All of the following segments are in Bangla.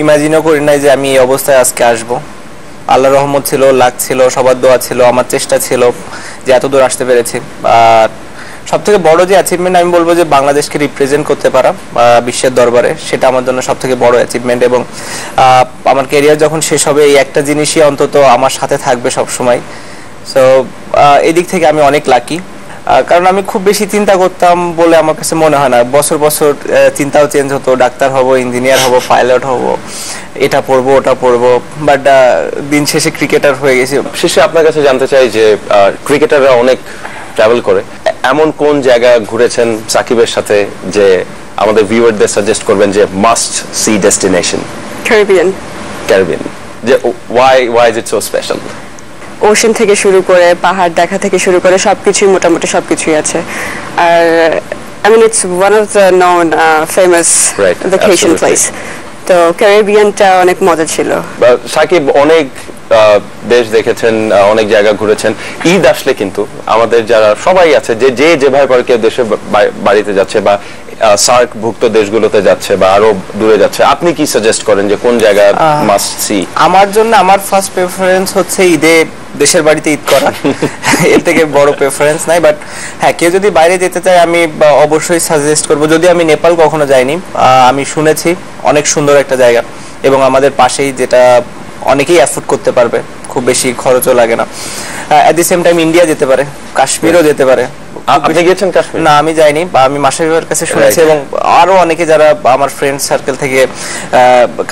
ইমাজিনও করি নাই যে আমি এই অবস্থায় আজকে আসব। আল্লাহর রহমত ছিল, লাক ছিল, সবার দোয়া ছিল, আমার চেষ্টা ছিল যে এত দূর আসতে পেরেছি। আর সবথেকে বড় যে অ্যাচিভমেন্ট আমি বলবো যে বাংলাদেশকে রিপ্রেজেন্ট করতে পারা বিশ্বের দরবারে, সেটা আমার জন্য সবথেকে বড় অ্যাচিভমেন্ট। এবং আমার ক্যারিয়ার যখন শেষ হবে এই একটা জিনিসই অন্তত আমার সাথে থাকবে সব সময়। সো এদিক থেকে আমি অনেক লাকি, কারণ আমি খুব বেশি চিন্তা করতাম বলে আমার কাছে মনে হয় না। বছর বছর চিন্তাও চেঞ্জ হতো, ডাক্তার হব, ইঞ্জিনিয়ার হব, পাইলট হব, এটা পড়বো ওটা পড়বো, বাট দিন শেষে ক্রিকেটার হয়ে গেছি। শেষে আপনার কাছে জানতে চাই যে ক্রিকেটাররা অনেক ট্রাভেল করে, এমন কোন জায়গা ঘুরেছেন সাকিবের সাথে যে আমাদের ভিউয়ারদের সাজেস্ট করবেন যে must see destination? Caribbean. Caribbean, যে why is it so special? Ocean থেকে শুরু করে পাহাড় দেখা থেকে শুরু করে সবকিছুই, মোটামুটি সবকিছুই আছে। আর I mean it's one of the known famous vacation place. তো ক্যারিবিয়ানটা অনেক মজা ছিল। সাকিব অনেক দেশ দেখেছেন, অনেক জায়গা ঘুরেছেন। ঈদ আসলে কিন্তু আমাদের যারা সবাই আছে যে যেভাবে পারে কেউ দেশের বাড়িতে যাচ্ছে বা সার্ক ভুক্ত দেশগুলোতে যাচ্ছে বা আরো দূরে যাচ্ছে, আপনি কি সাজেস্ট করেন যে কোন জায়গা মাস্ট সি? আমার জন্য আমার ফার্স্ট প্রেফারেন্স হচ্ছে ঈদে দেশের বাড়িতে ঈদ করা। এর থেকে বড় প্রেফারেন্স নাই। বাট হ্যাঁ, কেউ যদি বাইরে যেতে চায় আমি অবশ্যই সাজেস্ট করব। যদি আমি নেপাল কখনো যাইনি, আমি শুনেছি অনেক সুন্দর একটা জায়গা এবং আমাদের পাশেই, যেটা অনেকেই অ্যাফোর্ড করতে পারবে, খুব বেশি খরচও লাগে না। এট দি সেম টাইম ইন্ডিয়া যেতে পারে, কাশ্মীরও যেতে পারে। আপনি গিয়েছেন কাশ্মীর? না, আমি যাইনি, আমি মাশরাফির কাছে শুনেছি এবং আরো অনেকে যারা আমার ফ্রেন্ড সার্কেল থেকে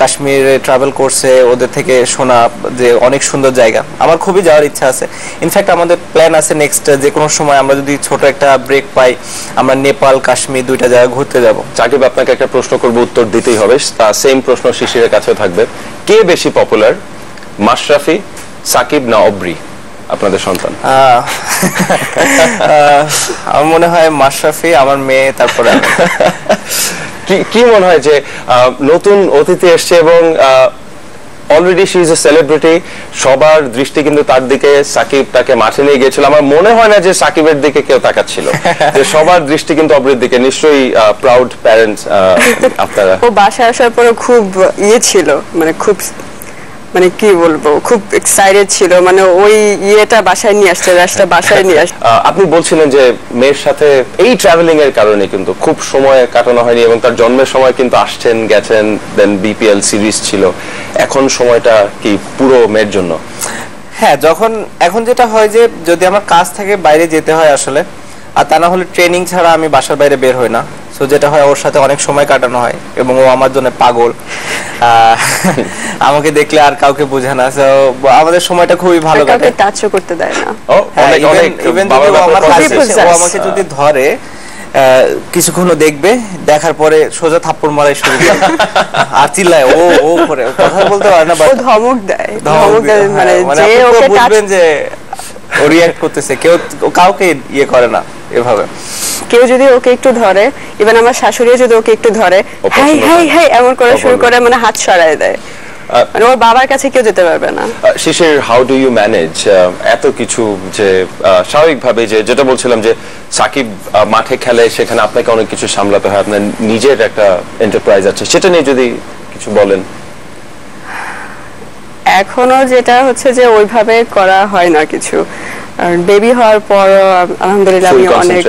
কাশ্মীরে ট্রাভেল করছে ওদের থেকে শোনা যে অনেক সুন্দর জায়গা। আমার খুবই যাওয়ার ইচ্ছা আছে। ইনফ্যাক্ট আমাদের প্ল্যান আছে নেক্সট যে কোনো সময় আমরা যদি ছোট একটা ব্রেক পাই, আমরা নেপাল কাশ্মীর দুইটা জায়গা ঘুরতে যাব। সাকিব, আপনাকে একটা প্রশ্ন করব, উত্তর দিতেই হবে। সেম প্রশ্ন শিশিরের কাছেও থাকবে। কে বেশি পপুলার, মাশরাফি, সাকিব না অব্রি, আপনাদের সন্তান? আমার মনে হয় মাশরাফি, আমার মেয়ে, তারপরে কি মনে হয় যে নতুন অতিথি এসছে এবং already she is a celebrity, সবার দৃষ্টি কিন্তু তার দিকে। সাকিব তাকে মাঠে নিয়ে গিয়েছিল, আমার মনে হয় না যে সাকিবের দিকে কেউ তাকাচ্ছিল, যে সবার দৃষ্টি কিন্তু অব্রির দিকে। নিশ্চয়ই প্রাউড প্যারেন্টস আপনারা। ও বাসায় আসার পরে খুব ছিল, মানে খুব, মানে কি বলবো, খুব এক্সাইটেড ছিল, মানে ওই ইয়েটা বাসায় নিয়ে আসছে, রাশটা বাসায় নিয়ে আসছে। আপনি বলছিলেন যে মেয়ের সাথে এই ট্রাভেলিং এর কারণে কিন্তু খুব সময় কাটানো হয়নি এবং তার জন্মের সময় কিন্তু আসছেন গেছেন, দেন বিপিএল সিরিজ ছিল, এখন সময়টা কি পুরো মেয়ের জন্য? হ্যাঁ, এখন যেটা হয় যে যদি আমার কাজ থাকে বাইরে যেতে হয় আসলে, আর তা না হলে ট্রেনিং ছাড়া আমি বাসার বাইরে বের হই না। তো যেটা হয়, ওর সাথে অনেক সময় কাটানো হয় এবং ও আমার জন্য পাগল। আমাকে দেখলে আর কাউকে বোঝে না। সো আমাদের সময়টা খুবই ভালো কাটে। কাউকে টাচও করতে দেয় না। ইভেন ও আমাকে যদি ধরে কিছুক্ষণ দেখবে, দেখার পরে সোজা থাপ্পড় মারাই শুরু করে আর চিল্লায়, ও করে কথা বলতে পারে না, ও ধমক দেয়, মানে যে ওকে বুঝবেন যে ও রিঅ্যাক্ট করতেছে। কাউকে ইয়ে করে না এভাবে। কেউ যদি ওকে একটু ধরে, ইভেন আমার শাশুড়ি যদি ওকে একটু ধরে, হাই হাই হাই এমন করে শুরু করে, মানে হাত সরায় দেয়, মানে ওর বাবার কাছে কেউ যেতে পারবে না। শিশির, হাউ ডু ইউ ম্যানেজ এত কিছু? যে স্বাভাবিকভাবে যেটা বলছিলাম যে সাকিব মাঠে খেলে, সেখানে আপনাকে অনেক কিছু সামলাতে হয়, আপনার নিজের একটা এন্টারপ্রাইজ আছে, সেটা নিয়ে যদি কিছু বলেন। এখনো যেটা হচ্ছে যে ওইভাবে করা হয় না কিছু। আর বেবি হওয়ার পর আলহামদুলিল্লাহ আমি অনেক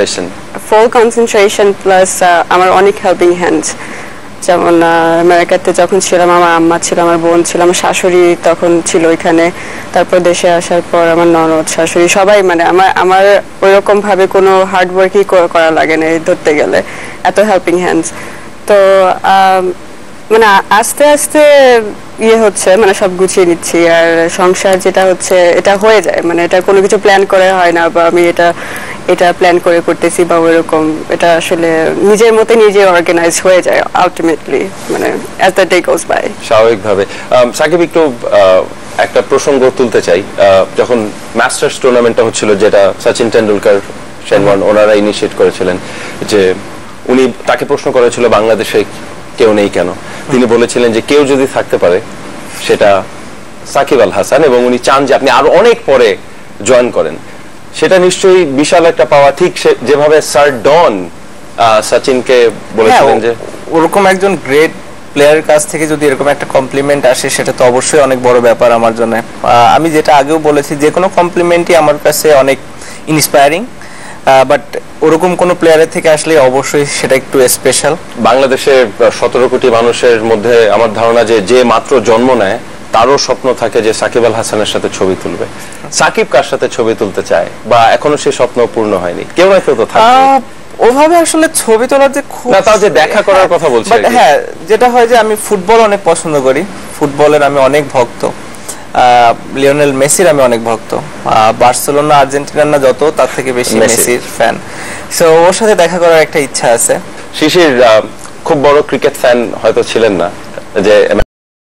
ফুল কনসেন্ট্রেশন প্লাস আমার অনেক হেল্পিং হ্যান্ডস। যেমন আমেরিকাতে যখন ছিলাম, আমার আম্মা ছিল, আমার বোন ছিল, আমার শাশুড়ি তখন ছিল ওইখানে। তারপর দেশে আসার পর আমার ননদ, শাশুড়ি, সবাই, মানে আমার ওইরকম ভাবে কোনো হার্ড ওয়ার্কই করা লাগে না ধরতে গেলে, এত হেল্পিং হ্যান্ডস। তো মানে আস্তে আস্তে ইয়ে হচ্ছে, মানে সব গুছিয়ে নিচ্ছি। আর সংসার যেটা হচ্ছে এটা হয়ে যায়, মানে এটা কোনো কিছু প্ল্যান করে হয় না, বা আমি এটা প্ল্যান করে করতেছি বা ওইরকম, এটা আসলে নিজের মতে নিজে অর্গানাইজ হয়ে যায় আলটিমেটলি, মানে as the day goes by. স্বাভাবিকভাবে সাকিব, একটু একটা প্রসঙ্গ তুলতে চাই। যখন মাস্টার্স টুর্নামেন্টটা হচ্ছিল, যেটা সচিন টেন্ডুলকার, শেন ওয়ার্ন ওনারা ইনিশিয়েট করেছিলেন, যে উনি তাকে প্রশ্ন করেছিল বাংলাদেশে কেউ নেই কেন, তিনি বলেছিলেন যে কেউ যদি থাকতে পারে সেটা সাকিব আল হাসান, এবং উনি চান যে আপনি আরো অনেক পরে জয়েন করেন। সেটা নিশ্চয়ই বিশাল একটা পাওয়া, ঠিক যেভাবে স্যার ডন সচিনকে বলেছিলেন যে ওরকম একজন গ্রেট প্লেয়ারের কাছ থেকে যদি এরকম একটা কমপ্লিমেন্ট আসে সেটা তো অবশ্যই অনেক বড় ব্যাপার আমার জন্য। আমি যেটা আগেও বলেছি, যে কোনো কমপ্লিমেন্টই আমার কাছে অনেক ইন্সপায়ারিং, বাট ওরকম কোনো প্লেয়ারের থেকে আসলে অবশ্যই সেটা একটু স্পেশাল। বাংলাদেশে 17 কোটি মানুষের মধ্যে আমার ধারণা যে মাত্র জন্ম নেয় তারও স্বপ্ন থাকে যে সাকিব আল হাসানের সাথে ছবি তুলবে। সাকিব কার সাথে ছবি তুলতে চায়, বা এখনো সেই স্বপ্ন পূর্ণ হয়নি? কেউ না কেউ তো থাকবে। ওভাবে আসলে ছবি তোলার যে খুব, না তাও যে দেখা করার কথা বলছি। হ্যাঁ, যেটা হয় যে আমি ফুটবল অনেক পছন্দ করি, ফুটবলের আমি অনেক ভক্ত, লিওনেল মেসির আমি অনেক ভক্ত, বার্সেলোনা আর্জেন্টিনার না যত, তার থেকে বেশি মেসির ফ্যান। সো ওর সাথে দেখা করার একটা ইচ্ছা আছে। শিশির খুব বড় ক্রিকেট ফ্যান হয়তো ছিলেন না, যে